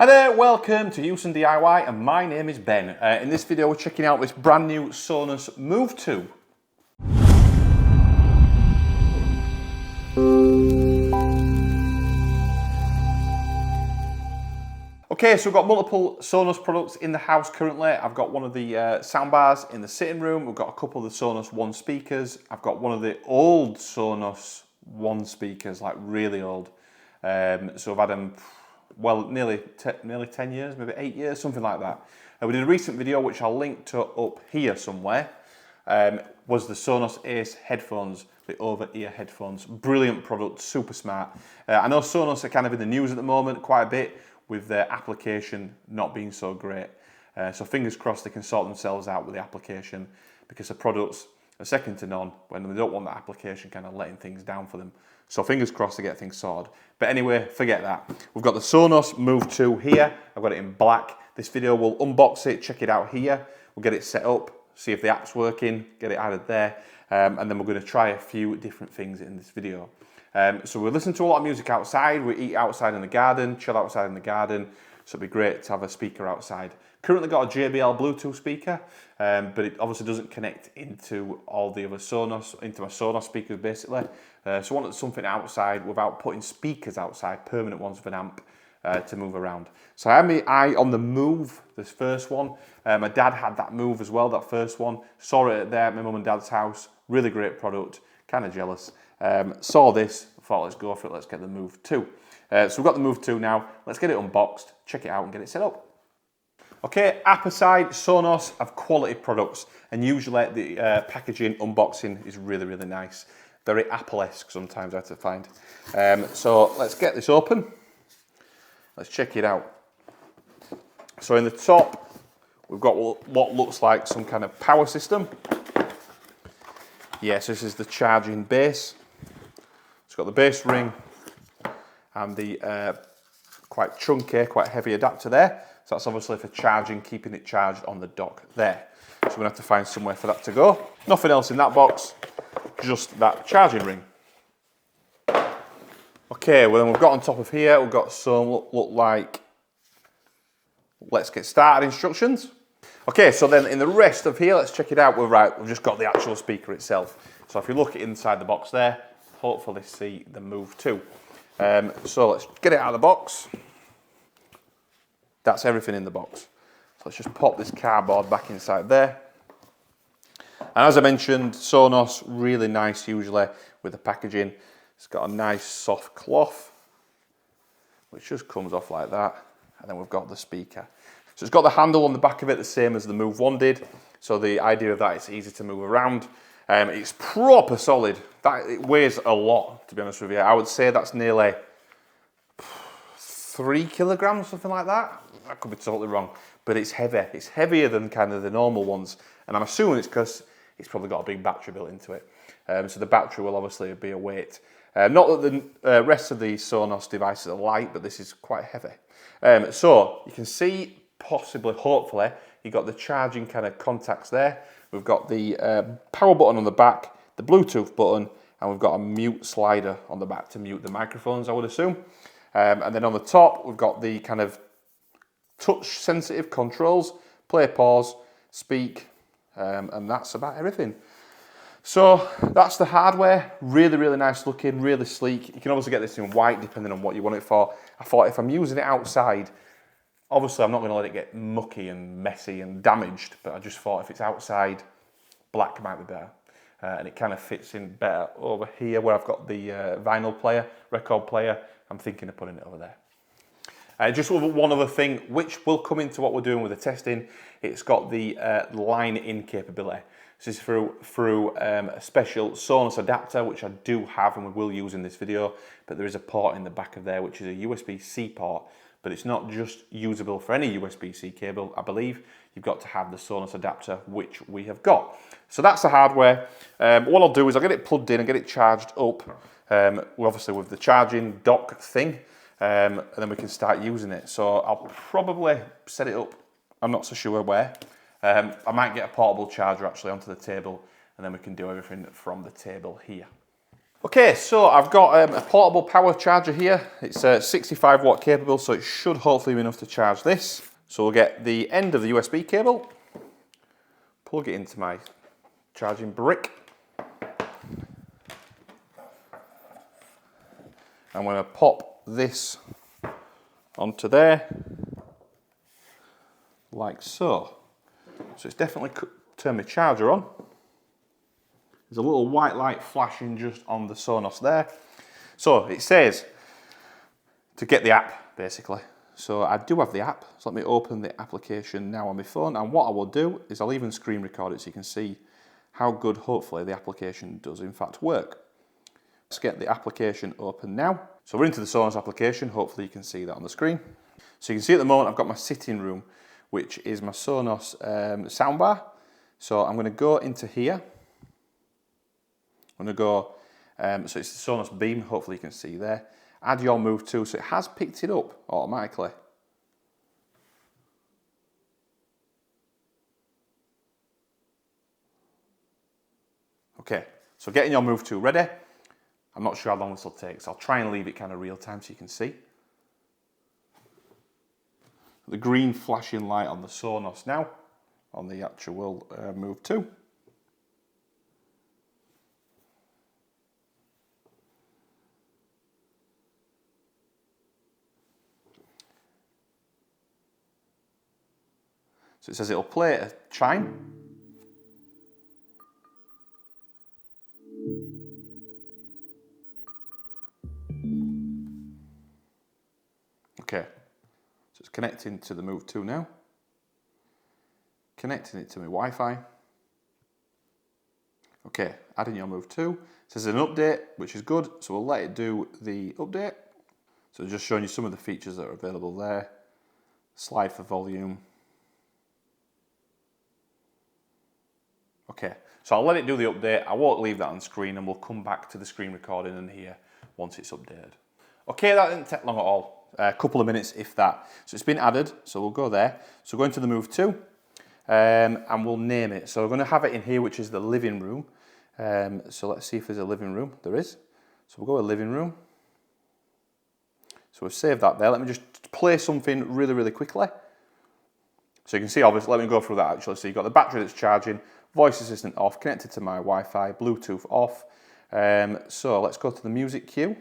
Hi there, welcome to Houston DIY and my name is Ben. In this video we're checking out this brand new Sonos Move 2. Okay, so we've got multiple Sonos products in the house currently. I've got one of the soundbars in the sitting room. We've got a couple of the Sonos One speakers. I've got one of the old Sonos One speakers, like really old. So I've had them, well, nearly 10 years, maybe 8 years, something like that. We did a recent video, which I'll link to up here somewhere, was the Sonos Ace headphones, the over-ear headphones. Brilliant product, super smart. I know Sonos are kind of in the news at the moment quite a bit, with their application not being so great. So fingers crossed they can sort themselves out with the application, because the products are second to none when they don't want that application kind of letting things down for them. So fingers crossed to get things sorted. But anyway, forget that. We've got the Sonos Move 2 here. I've got it in black. This video will unbox it, check it out here. We'll get it set up, see if the app's working, get it added there. And then we're going to try a few different things in this video. So we listen to a lot of music outside, we eat outside in the garden, chill outside in the garden, so it'd be great to have a speaker outside. Currently got a JBL Bluetooth speaker, but it obviously doesn't connect into all the other Sonos, into my Sonos speakers basically. So I wanted something outside without putting speakers outside, permanent ones with an amp to move around. So I had my eye on the Move, this first one. My dad had that Move as well, that first one. Saw it there at my mum and dad's house, really great product, kind of jealous. Saw this, thought let's go for it, let's get the Move 2. So we've got the Move 2 now, let's get it unboxed, check it out and get it set up. Okay, app aside, Sonos have quality products, and usually the packaging unboxing is really, really nice. Very Apple-esque sometimes, I have to find. So let's get this open. Let's check it out. So in the top, we've got what looks like some kind of power system. Yes, this is the charging base. It's got the base ring and the quite chunky, quite heavy adapter there. So that's obviously for charging, keeping it charged on the dock there. So we're gonna have to find somewhere for that to go. Nothing else in that box, just that charging ring. Okay, well then we've got on top of here, we've got some look like let's get started instructions. Okay, so then in the rest of here, let's check it out. We've just got the actual speaker itself. So if you look inside the box there, hopefully see the Move 2. So let's get it out of the box. That's everything in the box. So let's just pop this cardboard back inside there. And as I mentioned, Sonos, really nice usually with the packaging. It's got a nice soft cloth, which just comes off like that. And then we've got the speaker. So it's got the handle on the back of it, the same as the Move 1 did. So the idea of that, it's easy to move around. It's proper solid. It weighs a lot, to be honest with you. I would say that's nearly 3 kilograms, something like that. I could be totally wrong, but it's heavy. It's heavier than kind of the normal ones. And I'm assuming it's because it's probably got a big battery built into it. So the battery will obviously be a weight. Not that the rest of the Sonos devices are light, but this is quite heavy. So you can see, possibly, hopefully, you've got the charging kind of contacts there. We've got the power button on the back, the Bluetooth button, and we've got a mute slider on the back to mute the microphones, I would assume. And then on the top, we've got the kind of touch-sensitive controls, play, pause, speak, and that's about everything. So that's the hardware, really, really nice looking, really sleek. You can obviously get this in white depending on what you want it for. I thought if I'm using it outside, obviously I'm not going to let it get mucky and messy and damaged, but I just thought if it's outside, black might be better. And it kind of fits in better over here where I've got the vinyl player, record player. I'm thinking of putting it over there. Just one other thing, which will come into what we're doing with the testing. It's got the Line In capability. This is through a special Sonos adapter, which I do have and we will use in this video, but there is a port in the back of there, which is a USB-C port, but it's not just usable for any USB-C cable, I believe. You've got to have the Sonos adapter, which we have got. So that's the hardware. What I'll do is I'll get it plugged in and get it charged up, obviously with the charging dock thing, and then we can start using it. So I'll probably set it up, I'm not so sure where. I might get a portable charger actually onto the table, and then we can do everything from the table here. Okay, so I've got a portable power charger here. It's 65 watt capable, so it should hopefully be enough to charge this. So we'll get the end of the USB cable, plug it into my charging brick. I'm going to pop this onto there, like so. So it's definitely turned my charger on. There's a little white light flashing just on the Sonos there. So it says to get the app, basically. So I do have the app, so let me open the application now on my phone, and what I will do is I'll even screen record it so you can see how good, hopefully, the application does in fact work. Let's get the application open now. So we're into the Sonos application, hopefully you can see that on the screen. So you can see at the moment I've got my sitting room, which is my Sonos soundbar. So I'm going to go into here. I'm going to go, so it's the Sonos Beam, hopefully you can see there. Add your Move to, so it has picked it up automatically. Okay, so getting your Move to ready. I'm not sure how long this will take, so I'll try and leave it kind of real time so you can see. The green flashing light on the Sonos now, on the actual Move 2. So it says it'll play a chime. Okay, so it's connecting to the Move 2 now. Connecting it to my Wi-Fi. Okay, adding your Move 2. It says an update, which is good, so we'll let it do the update. So just showing you some of the features that are available there. Slide for volume. Okay, so I'll let it do the update. I won't leave that on screen and we'll come back to the screen recording and here once it's updated. Okay, that didn't take long at all. A couple of minutes, if that. So it's been added, so we'll go there. So go into the Move 2 and we'll name it. So we're going to have it in here, which is the living room. So let's see if there's a living room. There is. So we'll go to living room. So we've saved that there. Let me just play something really, really quickly. So you can see, obviously, let me go through that actually. So you've got the battery that's charging, voice assistant off, connected to my Wi-Fi, Bluetooth off. So let's go to the music queue.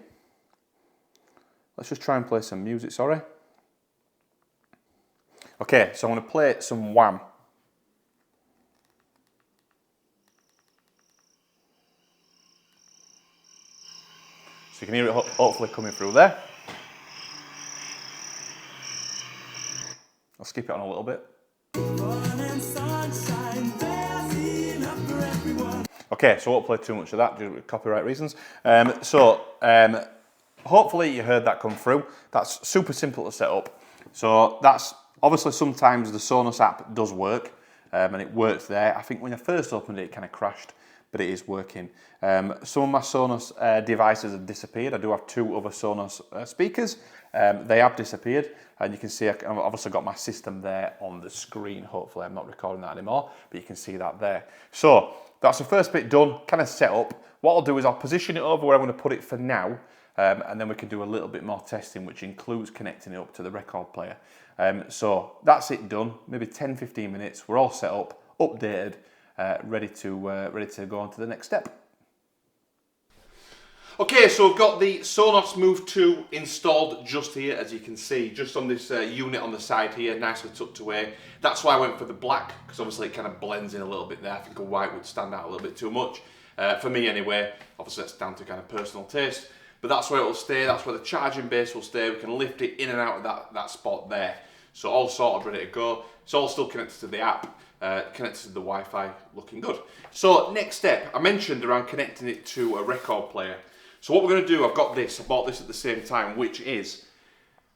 Let's just try and play some music, sorry. Okay, so I'm going to play some Wham. So you can hear it hopefully coming through there. I'll skip it on a little bit. Okay, so I won't play too much of that due to copyright reasons. Hopefully you heard that come through. That's super simple to set up. So that's obviously sometimes the Sonos app does work and it works there. I think when I first opened it, it kind of crashed, but it is working. Some of my Sonos devices have disappeared. I do have two other Sonos speakers. They have disappeared, and you can see I've obviously got my system there on the screen. Hopefully I'm not recording that anymore, but you can see that there. So that's the first bit done, kind of set up. What I'll do is I'll position it over where I'm going to put it for now, and then we can do a little bit more testing, which includes connecting it up to the record player. So that's it done, maybe 10-15 minutes. We're all set up, updated, ready to go on to the next step. Okay, so I've got the Sonos Move 2 installed just here, as you can see, just on this unit on the side here, nicely tucked away. That's why I went for the black, because obviously it kind of blends in a little bit there. I think a white would stand out a little bit too much, for me anyway. Obviously that's down to kind of personal taste, but that's where it will stay, that's where the charging base will stay. We can lift it in and out of that spot there. So all sorted, ready to go. It's all still connected to the app. Connected to the Wi-Fi, looking good. So next step, I mentioned around connecting it to a record player. So what we're going to do, I bought this at the same time, which is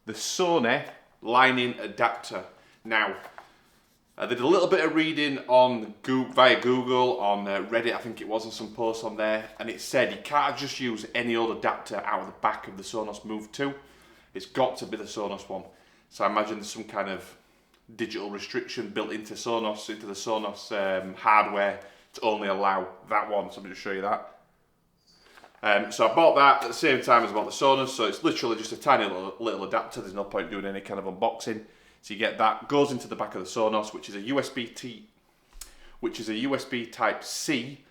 the Sonos Line In Adapter. Now, I did a little bit of reading on via Google, on Reddit, I think it was, and some posts on there, and it said you can't just use any old adapter out of the back of the Sonos Move 2. It's got to be the Sonos one. So I imagine there's some kind of digital restriction built into the Sonos hardware to only allow that one. So let me just show you that. So I bought that at the same time as I bought the Sonos, so it's literally just a tiny little adapter. There's no point doing any kind of unboxing. So you get that, goes into the back of the Sonos, which is a USB Type C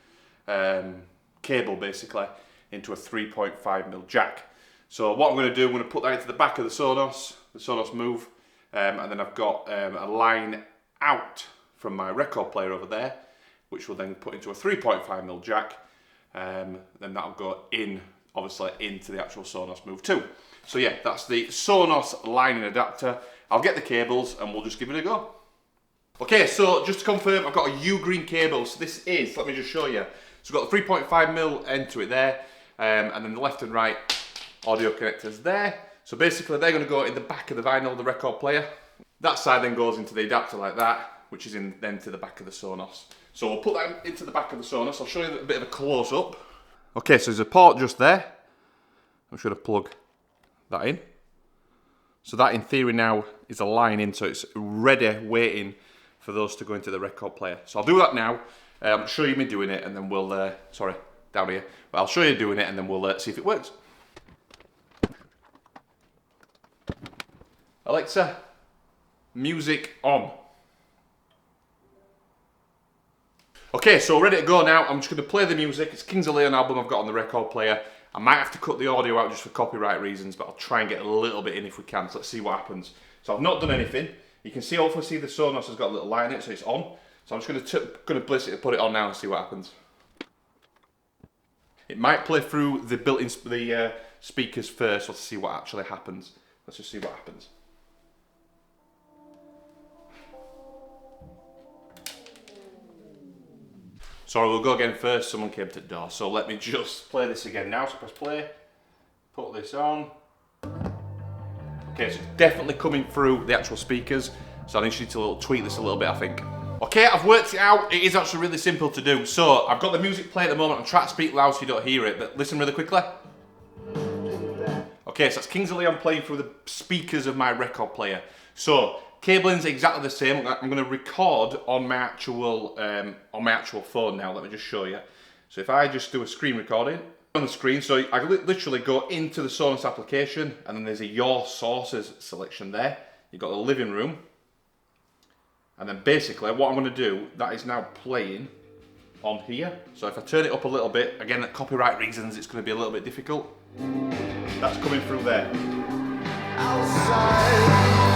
cable basically, into a 3.5mm jack. So what I'm going to do, I'm going to put that into the back of the Sonos Move, and then I've got a line out from my record player over there, which will then put into a 3.5mm jack. Then that'll go in, obviously, into the actual Sonos Move 2. So yeah, that's the Sonos Line In Adapter. I'll get the cables and we'll just give it a go. Okay, so just to confirm, I've got a U-green cable. So this is, let me just show you. So I've got the 3.5mm end to it there, and then the left and right audio connectors there. So basically they're going to go in the back of the vinyl, the record player. That side then goes into the adapter like that, which is then to the back of the Sonos. So we'll put that into the back of the Sonos. I'll show you a bit of a close-up. Okay, so there's a port just there. I'm just going to plug that in. So that in theory now is a line in, so it's ready, waiting for those to go into the record player. So I'll do that now. I'll show you me doing it and then we'll, sorry, down here. But I'll show you doing it and then we'll see if it works. Alexa, music on. Okay, so ready to go now. I'm just going to play the music. It's Kings of Leon album I've got on the record player. I might have to cut the audio out just for copyright reasons, but I'll try and get a little bit in if we can. So let's see what happens. So I've not done anything. You can see, hopefully see the Sonos has got a little light in it, so it's on. So I'm just going to bliss it and put it on now and see what happens. It might play through the built-in speakers first, so let's see what actually happens. Let's just see what happens. Sorry, we'll go again first. Someone came to the door. So let me just play this again now. So press play, put this on. Okay, so it's definitely coming through the actual speakers. So I need to tweak this a little bit, I think. Okay, I've worked it out. It is actually really simple to do. So I've got the music playing at the moment. I'm trying to speak loud so you don't hear it, but listen really quickly. Okay, so that's Kings of Leon playing through the speakers of my record player. So cabling's exactly the same. I'm going to record on my actual phone now. Let me just show you. So if I just do a screen recording on the screen, so I literally go into the Sonos application, and then there's a Your Sources selection there. You've got the living room, and then basically what I'm going to do, that is now playing on here. So if I turn it up a little bit, again at copyright reasons, it's going to be a little bit difficult. That's coming through there. Outside.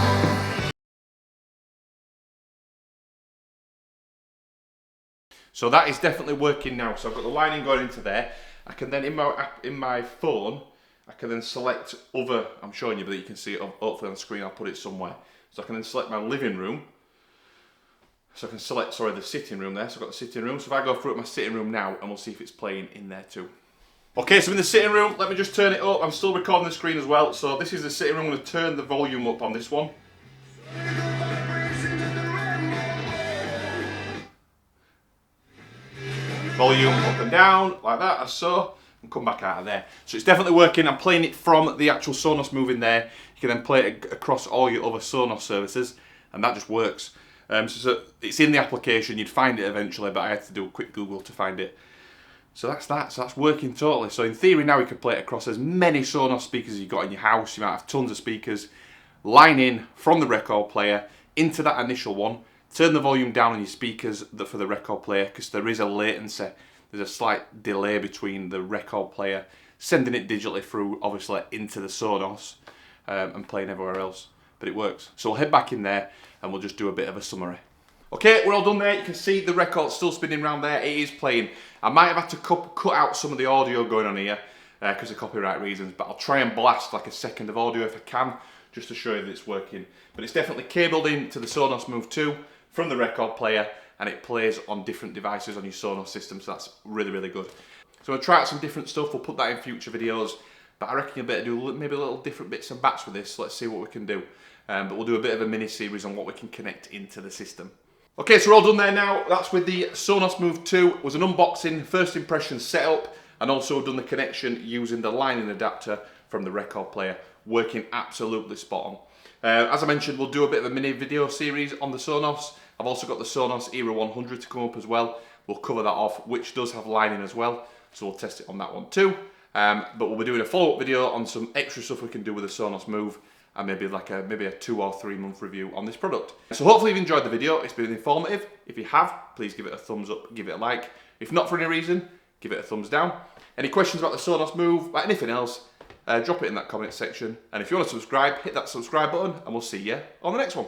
So that is definitely working now. So I've got the lining going into there. I can then, in my phone, I can then select other, I'm showing you, but you can see it hopefully on the screen, I'll put it somewhere. So I can then select my living room. So I can select, sorry, the sitting room there. So I've got the sitting room. So if I go through my sitting room now, and we'll see if it's playing in there too. Okay, so in the sitting room, let me just turn it up. I'm still recording the screen as well. So this is the sitting room. I'm going to turn the volume up on this one. Volume up and down, like that, as so, and come back out of there. So it's definitely working. I'm playing it from the actual Sonos Move in there. You can then play it across all your other Sonos services, and that just works. So it's in the application, you'd find it eventually, but I had to do a quick Google to find it. So that's that, so that's working totally. So in theory now you can play it across as many Sonos speakers as you've got in your house. You might have tons of speakers. Line in from the record player into that initial one. Turn the volume down on your speakers for the record player, because there is a latency. There's a slight delay between the record player sending it digitally through, obviously, into the Sonos and playing everywhere else. But it works. So we'll head back in there and we'll just do a bit of a summary. Okay, we're all done there. You can see the record still spinning around there. It is playing. I might have had to cut out some of the audio going on here because of copyright reasons, but I'll try and blast like a second of audio if I can, just to show you that it's working. But it's definitely cabled in to the Sonos Move 2 from the record player, and it plays on different devices on your Sonos system, so that's really, really good. So I'll try out some different stuff. We'll put that in future videos, but I reckon you better do maybe a little different bits and bats with this. So let's see what we can do. But we'll do a bit of a mini series on what we can connect into the system. Okay, so we're all done there now. That's with the Sonos Move 2. It was an unboxing, first impression setup, and also done the connection using the Line In Adapter from the record player. Working absolutely spot on. As I mentioned, we'll do a bit of a mini video series on the Sonos. I've also got the Sonos Era 100 to come up as well. We'll cover that off, which does have Line In as well, so we'll test it on that one too. But we'll be doing a follow-up video on some extra stuff we can do with the Sonos Move, and maybe a 2 or 3 month review on this product. So hopefully you've enjoyed the video. It's been informative. If you have, please give it a thumbs up, give it a like. If not for any reason, give it a thumbs down. Any questions about the Sonos Move, or anything else, drop it in that comment section. And if you want to subscribe, hit that subscribe button, and we'll see you on the next one.